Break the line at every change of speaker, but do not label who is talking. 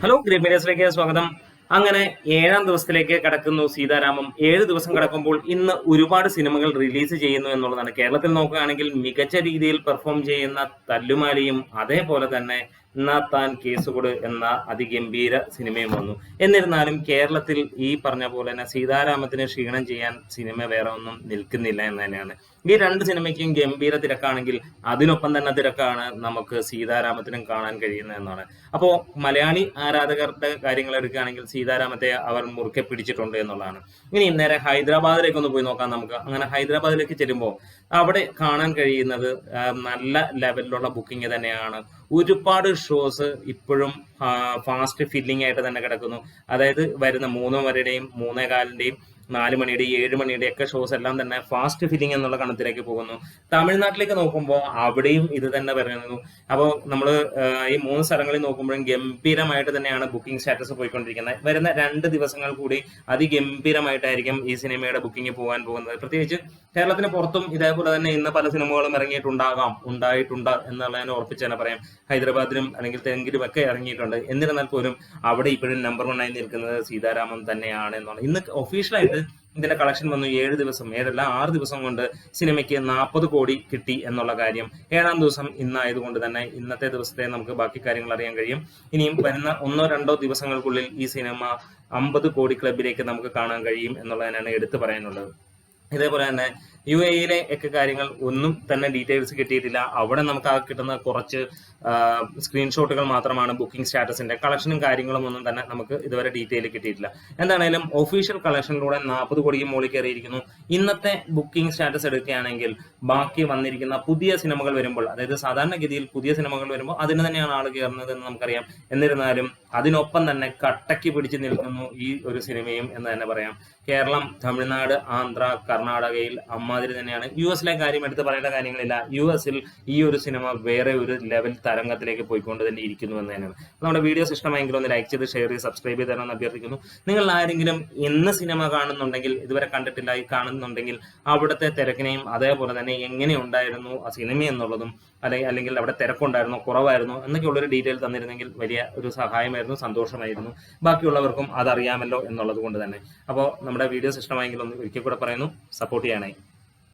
Hello green മീഡിയസിലേക്ക് സ്വാഗതം. അങ്ങനെ 7ാം ദിവസത്തിലേക്ക് കടക്കുന്നു സീതാരാമം. 7 ദിവസം കടക്കുമ്പോൾ ഇന്ന് ഒരുപാട് സിനിമകൾ റിലീസ് ചെയ്യുന്നു എന്നുള്ളതാണ്. കേരളത്തിൽ നോക്കുകയാണെങ്കിൽ മികച്ച രീതിയിൽ പെർഫോം ചെയ്യുന്ന തല്ലുമാലിയും അതേപോലെ തന്നെ എന്നാ താൻ കേസുകൊട് എന്ന അതിഗംഭീര സിനിമയും വന്നു. എന്നിരുന്നാലും കേരളത്തിൽ ഈ പറഞ്ഞ പോലെ തന്നെ സീതാരാമത്തിന് ക്ഷീണം ചെയ്യാൻ സിനിമ വേറെ ഒന്നും നിൽക്കുന്നില്ല എന്ന് തന്നെയാണ്. ഈ 2 സിനിമയ്ക്കും ഗംഭീര തിരക്കാണെങ്കിൽ അതിനൊപ്പം തന്നെ തിരക്കാണ് നമുക്ക് സീതാരാമത്തിനും കാണാൻ കഴിയുന്നത് എന്നാണ്. അപ്പോൾ മലയാളി ആരാധകരുടെ കാര്യങ്ങൾ എടുക്കുകയാണെങ്കിൽ സീതാരാമത്തെ അവർ മുറുക്കെ പിടിച്ചിട്ടുണ്ട് എന്നുള്ളതാണ്. ഇനി നേരെ ഹൈദരാബാദിലേക്ക് ഒന്ന് പോയി നോക്കാം നമുക്ക്. അങ്ങനെ ഹൈദരാബാദിലേക്ക് ചെല്ലുമ്പോൾ അവിടെ കാണാൻ കഴിയുന്നത് നല്ല ലെവലിലുള്ള ബുക്കിംഗ് തന്നെയാണ്. ഒരുപാട് ഷോസ് ഇപ്പോഴും ഫാസ്റ്റ് ഫില്ലിംഗ് ആയിട്ട് തന്നെ കിടക്കുന്നു. അതായത് വരുന്ന 3 വരെയുടെയും 3:15-ന്റെയും 4 മണിയുടെയും 7 മണിയുടെയും ഒക്കെ ഷോസ് എല്ലാം തന്നെ ഫാസ്റ്റ് ഫില്ലിംഗ് എന്നുള്ള കണത്തിലേക്ക് പോകുന്നു. തമിഴ്നാട്ടിലേക്ക് നോക്കുമ്പോൾ അവിടെയും ഇത് തന്നെ പറയുന്നു. അപ്പോൾ നമ്മൾ ഈ 3 സ്ഥലങ്ങളിൽ നോക്കുമ്പോഴും ഗംഭീരമായിട്ട് തന്നെയാണ് ബുക്കിംഗ് സ്റ്റാറ്റസ് പോയിക്കൊണ്ടിരിക്കുന്നത്. വരുന്ന 2 ദിവസങ്ങൾ കൂടി അതിഗംഭീരമായിട്ടായിരിക്കും ഈ സിനിമയുടെ ബുക്കിംഗ് പോകാൻ പോകുന്നത്. പ്രത്യേകിച്ച് കേരളത്തിന് പുറത്തും ഇതേപോലെ തന്നെ ഇന്ന് പല സിനിമകളും ഉണ്ടായിട്ടുണ്ട് എന്നുള്ളതിനെ ഉറപ്പിച്ച് തന്നെ പറയാം. ഹൈദരാബാദിലും അല്ലെങ്കിൽ തെലുങ്കിലും ഒക്കെ ഇറങ്ങിയിട്ടുണ്ട്. എന്നിരുന്നാൽ പോലും അവിടെ ഇപ്പോഴും നമ്പർ 1 ആയി നിൽക്കുന്നത് സീതാരാമം തന്നെയാണ് എന്നുള്ളത്. ഇന്ന് ഒഫീഷ്യലായിട്ട് ഇതിന്റെ കളക്ഷൻ വന്നു. 7 ദിവസം 6 ദിവസം കൊണ്ട് സിനിമയ്ക്ക് 40 കോടി കിട്ടി എന്നുള്ള കാര്യം 7ാം ദിവസം ഇന്നായതുകൊണ്ട് തന്നെ ഇന്നത്തെ ദിവസത്തെ നമുക്ക് ബാക്കി കാര്യങ്ങൾ അറിയാൻ കഴിയും. ഇനിയും വരുന്ന 1-2 ദിവസങ്ങൾക്കുള്ളിൽ ഈ സിനിമ 50 കോടി ക്ലബിലേക്ക് നമുക്ക് കാണാൻ കഴിയും എന്നുള്ളതിനാണ് എടുത്തു പറയാനുള്ളത്. ഇതേപോലെ തന്നെ UAE-യിലെ ഒക്കെ കാര്യങ്ങൾ ഒന്നും തന്നെ ഡീറ്റെയിൽസ് കിട്ടിയിട്ടില്ല. അവിടെ നമുക്ക് ആ കിട്ടുന്ന കുറച്ച് സ്ക്രീൻഷോട്ടുകൾ മാത്രമാണ്. ബുക്കിംഗ് സ്റ്റാറ്റസിന്റെ കളക്ഷനും കാര്യങ്ങളും ഒന്നും തന്നെ നമുക്ക് ഇതുവരെ ഡീറ്റെയിൽ കിട്ടിയിട്ടില്ല. എന്താണെങ്കിലും ഒഫീഷ്യൽ കളക്ഷനിലൂടെ 40 കോടിക്ക് മുകളിൽ കയറിയിരിക്കുന്നു. ഇന്നത്തെ ബുക്കിംഗ് സ്റ്റാറ്റസ് എടുക്കുകയാണെങ്കിൽ ബാക്കി വന്നിരിക്കുന്ന പുതിയ സിനിമകൾ വരുമ്പോൾ, അതായത് സാധാരണഗതിയിൽ പുതിയ സിനിമകൾ വരുമ്പോൾ അതിന് തന്നെയാണ് ആൾ കയറുന്നത് എന്ന് നമുക്കറിയാം. എന്നിരുന്നാലും അതിനൊപ്പം തന്നെ കട്ടയ്ക്ക് പിടിച്ച് നിൽക്കുന്നു ഈ ഒരു സിനിമയും എന്ന് തന്നെ പറയാം. കേരളം, തമിഴ്നാട്, ആന്ധ്ര, കർണാടകയിൽ അമ്മാതിരി തന്നെയാണ്. US-ലെ കാര്യം എടുത്ത് പറയേണ്ട കാര്യങ്ങളില്ല. US-ൽ ഈ ഒരു സിനിമ വേറെ ഒരു ലെവൽ തരംഗത്തിലേക്ക് പോയിക്കൊണ്ട് തന്നെ ഇരിക്കുന്നു എന്ന് തന്നെയാണ്. നമ്മുടെ വീഡിയോസ് ഇഷ്ടമായെങ്കിൽ ഒന്ന് ലൈക്ക് ചെയ്ത് ഷെയർ ചെയ്ത് സബ്സ്ക്രൈബ് ചെയ്ത് തരാമെന്ന് അഭ്യർത്ഥിക്കുന്നു. നിങ്ങൾ ആരെങ്കിലും ഇന്ന് സിനിമ കാണുന്നുണ്ടെങ്കിൽ, ഇതുവരെ കണ്ടിട്ടില്ല കാണുന്നുണ്ടെങ്കിൽ അവിടുത്തെ തിരക്കിനെയും അതേപോലെ തന്നെ എങ്ങനെ ഉണ്ടായിരുന്നു ആ സിനിമ എന്നുള്ളതും അല്ലെങ്കിൽ അവിടെ തിരക്കുണ്ടായിരുന്നോ കുറവായിരുന്നോ എന്നൊക്കെയുള്ളൊരു ഡീറ്റെയിൽ തന്നിരുന്നെങ്കിൽ വലിയ ഒരു സഹായമായിരുന്നു, സന്തോഷമായിരുന്നു. ബാക്കിയുള്ളവർക്കും അതറിയാമല്ലോ എന്നുള്ളത് കൊണ്ട് തന്നെ. അപ്പോൾ നമ്മുടെ വീഡിയോസ് ഇഷ്ടമായെങ്കിൽ ഒന്ന് ഒരിക്കൽ കൂടെ പറയുന്നു, സപ്പോർട്ട് ചെയ്യാനായി.